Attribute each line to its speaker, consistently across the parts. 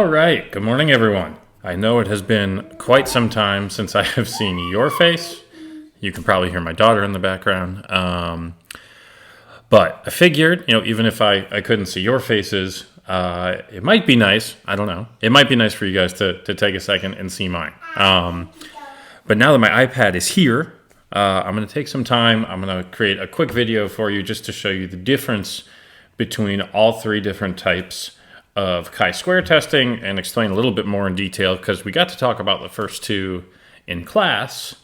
Speaker 1: All right, good morning, everyone. I know it has been quite some time since I have seen your face. You can probably hear my daughter in the background. But I figured, even if I couldn't see your faces, it might be nice. I don't know. It might be nice for you guys to take a second and see mine. But now that my iPad is here, I'm going to take some time. I'm going to create a quick video for you just to show you the difference between all three different types of chi-square testing and explain a little bit more in detail, because we got to talk about the first two in class,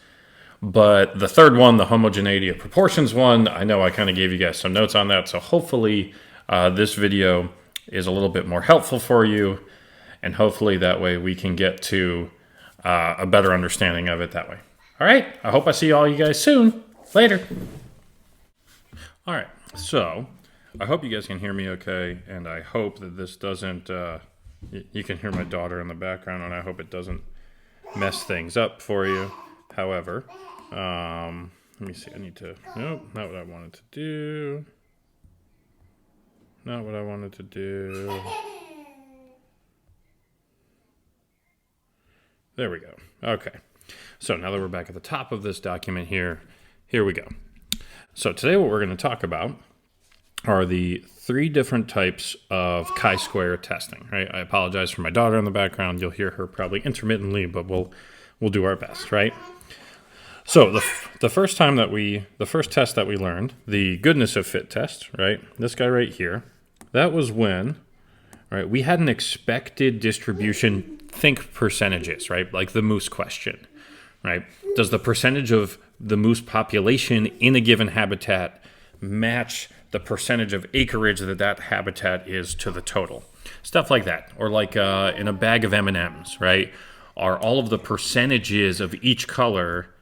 Speaker 1: but the third one, the homogeneity of proportions one, I know I kind of gave you guys some notes on that, so hopefully this video is a little bit more helpful for you, and hopefully that way we can get to a better understanding of it that way. All right, I hope I see all you guys soon. Later. All right, so I hope you guys can hear me okay, and I hope that this doesn't, you can hear my daughter in the background, and I hope it doesn't mess things up for you. However, let me see, nope, not what I wanted to do. Not what I wanted to do. There we go. Okay. So now that we're back at the top of this document here we go. So today what we're going to talk about are the three different types of chi-square testing, right? I apologize for my daughter in the background. You'll hear her probably intermittently, but we'll do our best, right? So the first test that we learned, the goodness of fit test, right? This guy right here, that was when, right, we had an expected distribution, think percentages, right? Like the moose question, right? Does the percentage of the moose population in a given habitat match the percentage of acreage that habitat is to the total? Stuff like that. Or like in a bag of M&Ms, right? Are all of the percentages of each color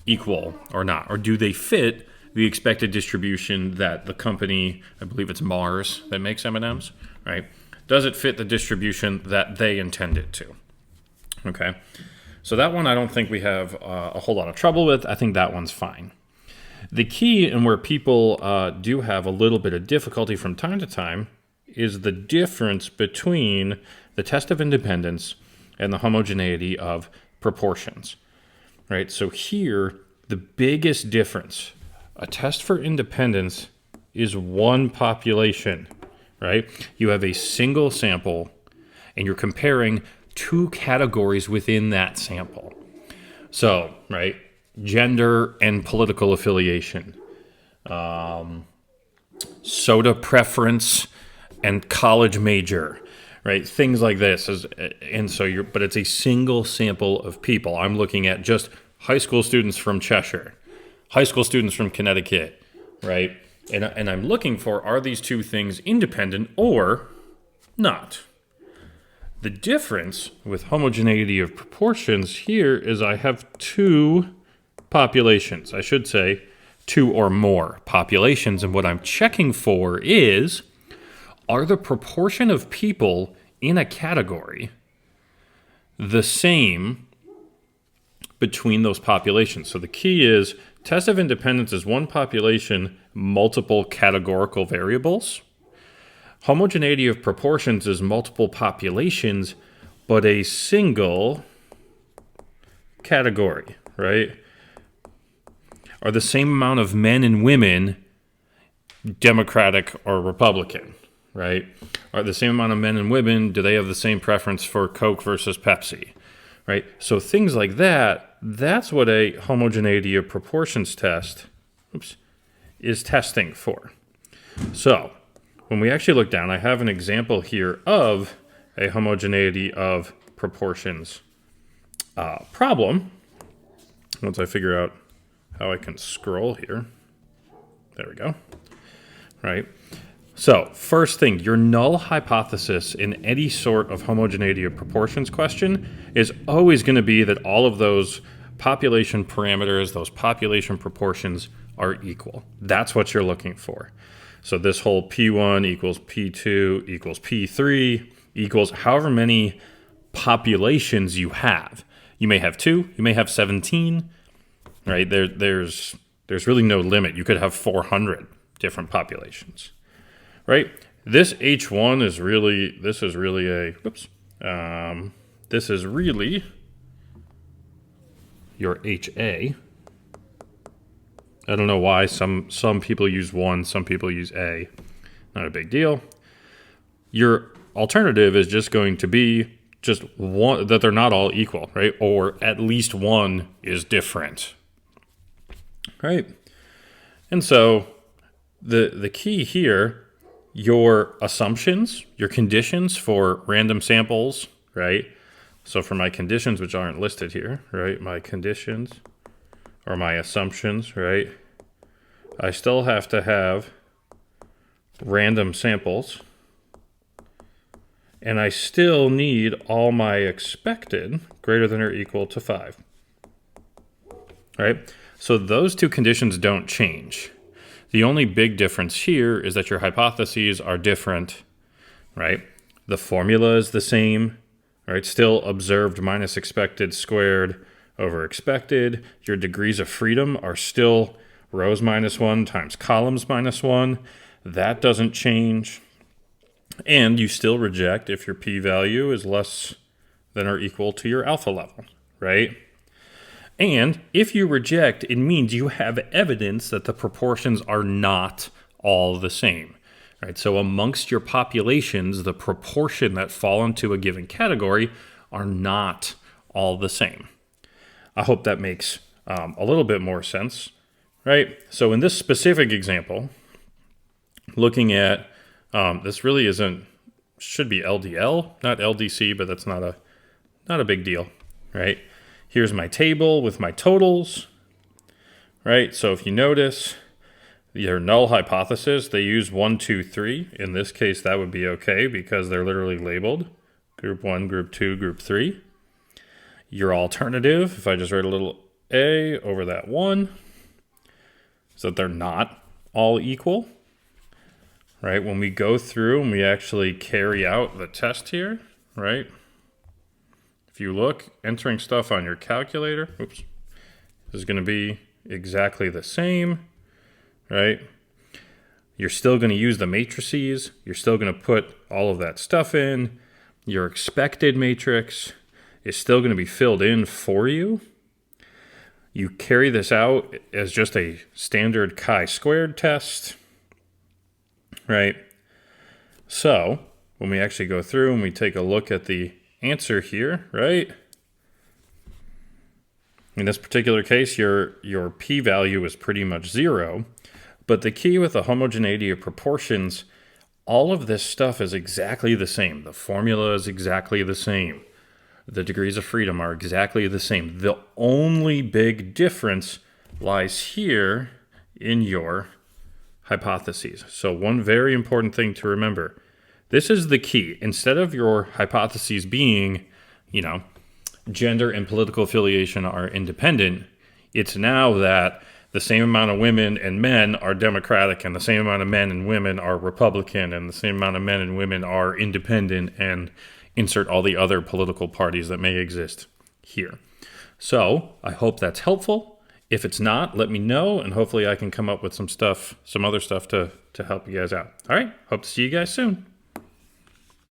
Speaker 1: equal or not? Or do they fit the expected distribution that the company, I believe it's Mars, that makes M&Ms, right? Does it fit the distribution that they intend it to? Okay. So that one I don't think we have a whole lot of trouble with. I think that one's fine. The key, and where people do have a little bit of difficulty from time to time, is the difference between the test of independence and the homogeneity of proportions, right? So here, the biggest difference, a test for independence is one population, right? You have a single sample, and you're comparing two categories within that sample. So, right, gender and political affiliation, soda preference and college major, right? Things like this. But it's a single sample of people. I'm looking at just high school students from Cheshire, high school students from Connecticut, right? And I'm looking for, are these two things independent or not? The difference with homogeneity of proportions here is I have two populations. I should say two or more populations. And what I'm checking for is, are the proportion of people in a category the same between those populations? So the key is, test of independence is one population, multiple categorical variables. Homogeneity of proportions is multiple populations, but a single category, right? Are the same amount of men and women Democratic or Republican, right? Are the same amount of men and women, do they have the same preference for Coke versus Pepsi, right? So things like that, that's what a homogeneity of proportions test is testing for. So when we actually look down, I have an example here of a homogeneity of proportions problem. Once I figure out how I can scroll here. There we go. Right. So first thing, your null hypothesis in any sort of homogeneity of proportions question is always going to be that all of those population parameters, those population proportions are equal. That's what you're looking for. So this whole P1 equals P2 equals P3 equals however many populations you have. You may have 2, you may have 17, right? There's really no limit. You could have 400 different populations, right? This H1 is really, This is really your HA. I don't know why some people use 1, some people use A. Not a big deal. Your alternative is just going to be just one, that they're not all equal, right? Or at least one is different, right? And so the key here, your assumptions, your conditions for random samples, right? So for my conditions, which aren't listed here, right? My conditions or my assumptions, right? I still have to have random samples, and I still need all my expected greater than or equal to 5, right? So those two conditions don't change. The only big difference here is that your hypotheses are different, right? The formula is the same, right? Still observed minus expected squared over expected. Your degrees of freedom are still rows minus 1 times columns minus 1. That doesn't change. And you still reject if your p-value is less than or equal to your alpha level, right? And if you reject, it means you have evidence that the proportions are not all the same, right? So amongst your populations, the proportion that fall into a given category are not all the same. I hope that makes a little bit more sense, right? So in this specific example, looking at, this really should be LDL, not LDC, but that's not a big deal, right? Here's my table with my totals, right? So if you notice, your null hypothesis, they use 1, 2, 3. In this case, that would be okay because they're literally labeled group 1, group 2, group 3. Your alternative, if I just write a little a over that 1, is that they're not all equal, right? When we go through and we actually carry out the test here, right? If you look, entering stuff on your calculator, oops, is going to be exactly the same, right? You're still going to use the matrices. You're still going to put all of that stuff in. Your expected matrix is still going to be filled in for you. You carry this out as just a standard chi-squared test, right? So when we actually go through and we take a look at the answer here, right? In this particular case, your p-value is pretty much 0. But the key with the homogeneity of proportions, all of this stuff is exactly the same. The formula is exactly the same. The degrees of freedom are exactly the same. The only big difference lies here in your hypotheses. So one very important thing to remember, this is the key. Instead of your hypotheses being, gender and political affiliation are independent, it's now that the same amount of women and men are Democratic and the same amount of men and women are Republican and the same amount of men and women are independent, and insert all the other political parties that may exist here. So I hope that's helpful. If it's not, let me know, and hopefully I can come up with some other stuff to help you guys out. All right, hope to see you guys soon.